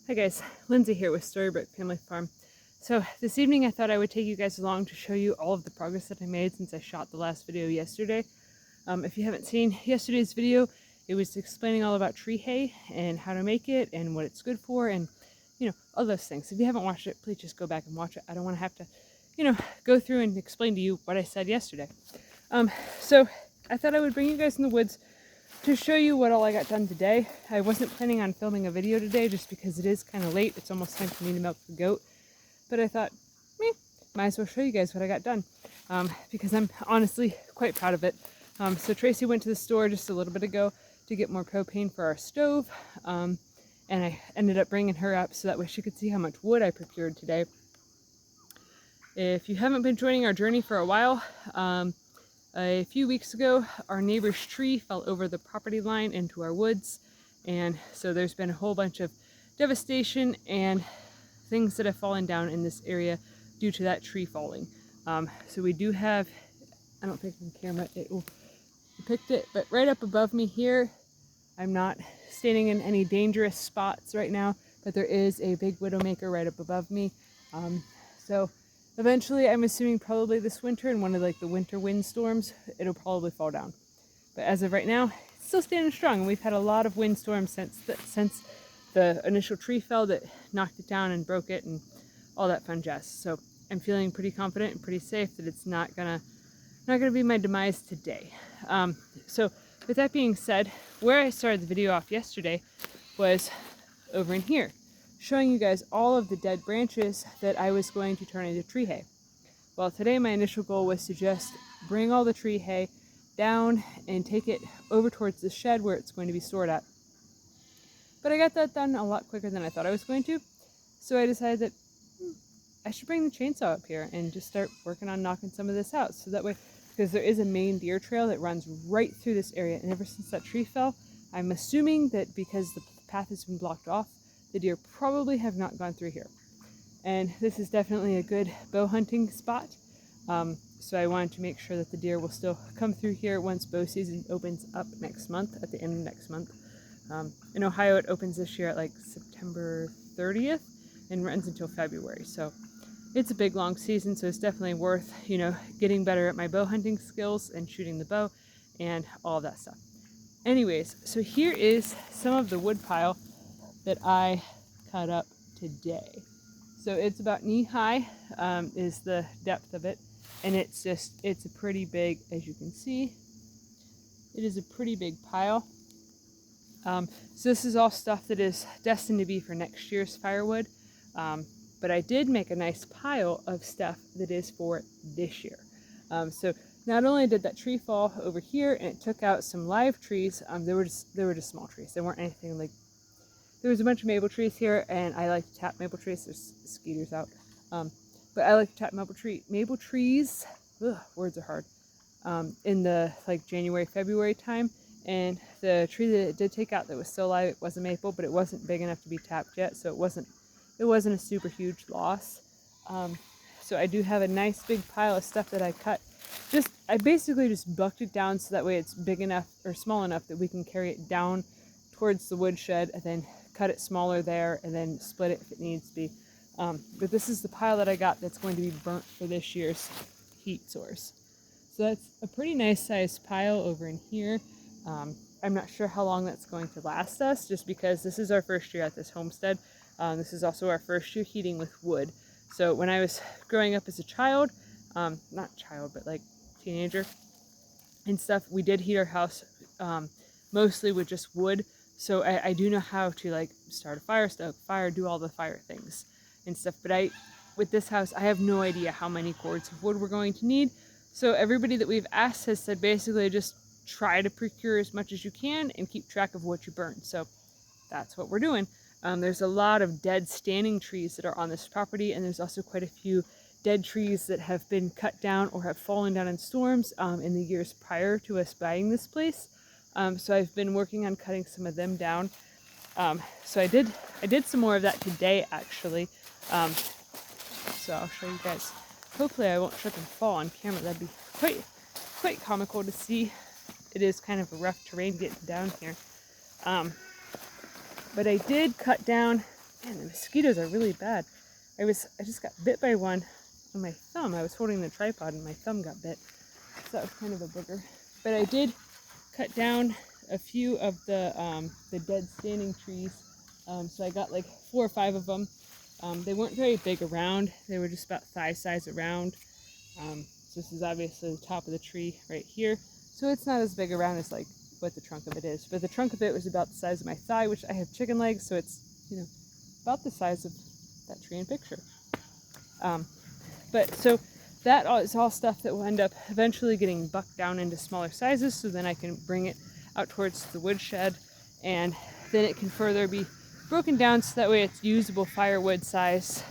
Hi guys, Lindsay here with Storybook Family Farm. So this evening I thought I would take you guys along to show you all of the progress that I made since I shot the last video yesterday. If you haven't seen yesterday's video, it was explaining all about tree hay and how to make it and what it's good for and, all those things. If you haven't watched it, please just go back and watch it. I don't want to have to, go through and explain to you what I said yesterday. So I thought I would bring you guys in the woods to show you what all I got done today. I wasn't planning on filming a video today just because it is kind of late. It's almost time for me to milk the goat. But I thought, might as well show you guys what I got done because I'm honestly quite proud of it. So Tracy went to the store just a little bit ago to get more propane for our stove. And I ended up bringing her up so that way she could see how much wood I procured today. If you haven't been joining our journey for a while, a few weeks ago, our neighbor's tree fell over the property line into our woods, and so there's been a whole bunch of devastation and things that have fallen down in this area due to that tree falling. So we do have, I don't think on camera it will depict it, but right up above me here, I'm not standing in any dangerous spots right now, but there is a big widowmaker right up above me. So eventually, I'm assuming probably this winter in one of the winter windstorms, it'll probably fall down. But as of right now, it's still standing strong. And we've had a lot of windstorms since the initial tree fell that knocked it down and broke it and all that fun jazz. So I'm feeling pretty confident and pretty safe that it's not gonna be my demise today. So with that being said, where I started the video off yesterday was over in here, showing you guys all of the dead branches that I was going to turn into tree hay. Well, today my initial goal was to just bring all the tree hay down and take it over towards the shed where it's going to be stored at. But I got that done a lot quicker than I thought I was going to, so I decided that I should bring the chainsaw up here and just start working on knocking some of this out, so that way, because there is a main deer trail that runs right through this area, and ever since that tree fell, I'm assuming that because the path has been blocked off, the deer probably have not gone through here. And this is definitely a good bow hunting spot. So I wanted to make sure that the deer will still come through here once bow season opens up next month, at the end of next month. In Ohio, it opens this year at September 30th and runs until February. So it's a big long season, so it's definitely worth, getting better at my bow hunting skills and shooting the bow and all of that stuff. Anyways, so here is some of the wood pile that I cut up today. So it's about knee high is the depth of it, and it's a pretty big, as you can see, it is a pretty big pile. So this is all stuff that is destined to be for next year's firewood, but I did make a nice pile of stuff that is for this year. So not only did that tree fall over here and it took out some live trees, they were just small trees. They weren't anything like. There was a bunch of maple trees here, and I like to tap maple trees. There's skeeters out. But I like to tap maple trees, words are hard, in the January, February time. And the tree that it did take out that was still alive, it was a maple, but it wasn't big enough to be tapped yet, so it wasn't a super huge loss. So I do have a nice big pile of stuff that I cut. I basically just bucked it down so that way it's big enough or small enough that we can carry it down towards the woodshed and then cut it smaller there and then split it if it needs to be. But this is the pile that I got that's going to be burnt for this year's heat source. So that's a pretty nice sized pile over in here. I'm not sure how long that's going to last us, just because this is our first year at this homestead. This is also our first year heating with wood. So when I was growing up as a child, not child, but teenager and stuff, we did heat our house mostly with just wood. So I do know how to start a fire, stoke fire, do all the fire things and stuff. But with this house, I have no idea how many cords of wood we're going to need. So everybody that we've asked has said basically just try to procure as much as you can and keep track of what you burn. So that's what we're doing. There's a lot of dead standing trees that are on this property, and there's also quite a few dead trees that have been cut down or have fallen down in storms in the years prior to us buying this place. So I've been working on cutting some of them down. So I did some more of that today, actually. So I'll show you guys. Hopefully I won't trip and fall on camera. That'd be quite comical to see. It is kind of a rough terrain getting down here. But I did cut down Man, the mosquitoes are really bad. I just got bit by one on my thumb. I was holding the tripod and my thumb got bit. So that was kind of a booger. But I did cut down a few of the dead standing trees. So I got like 4 or 5 of them. They weren't very big around. They were just about thigh size around. So this is obviously the top of the tree right here. So it's not as big around as like what the trunk of it is. But the trunk of it was about the size of my thigh, which I have chicken legs, so it's, you know, about the size of that tree in picture. But so that is all stuff that will end up eventually getting bucked down into smaller sizes, so then I can bring it out towards the woodshed, and then it can further be broken down so that way it's usable firewood size.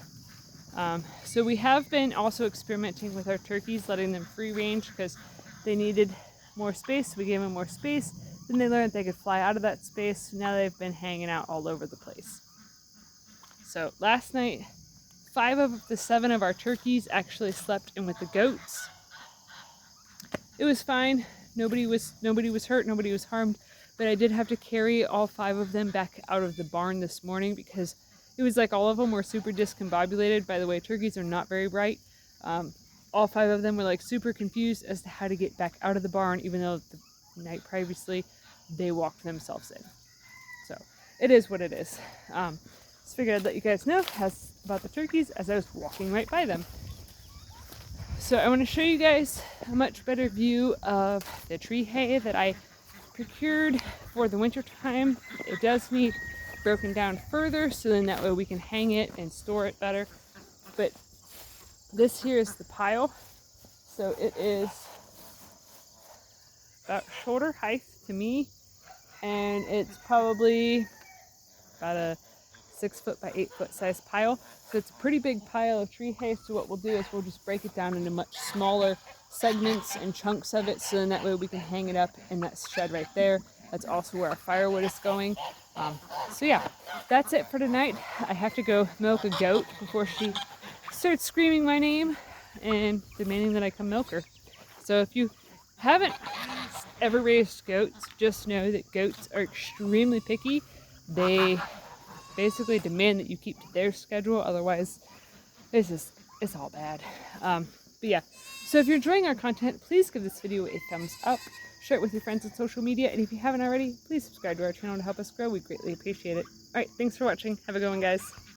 So we have been also experimenting with our turkeys, letting them free range because they needed more space. We gave them more space. Then they learned they could fly out of that space. Now they've been hanging out all over the place. So last night, 5 of the 7 of our turkeys actually slept in with the goats. It was fine. Nobody was hurt. Nobody was harmed. But I did have to carry all 5 of them back out of the barn this morning because it was like all of them were super discombobulated. By the way, turkeys are not very bright. All 5 of them were like super confused as to how to get back out of the barn, even though the night previously they walked themselves in. So it is what it is. Just figured I'd let you guys know about the turkeys as I was walking right by them. So I want to show you guys a much better view of the tree hay that I procured for the winter time. It does need broken down further, so then that way we can hang it and store it better. But this here is the pile. So it is about shoulder height to me, and it's probably about a 6 foot by 8 foot size pile. So it's a pretty big pile of tree hay. So what we'll do is we'll just break it down into much smaller segments and chunks of it, so then that way we can hang it up in that shed right there. That's also where our firewood is going. So yeah, that's it for tonight. I have to go milk a goat before she starts screaming my name and demanding that I come milk her. So if you haven't ever raised goats, just know that goats are extremely picky. They basically demand that you keep to their schedule, otherwise it's all bad. But yeah, so if you're enjoying our content, please give this video a thumbs up, share it with your friends on social media, and if you haven't already, please subscribe to our channel to help us grow. We greatly appreciate it. Alright, thanks for watching. Have a good one, guys.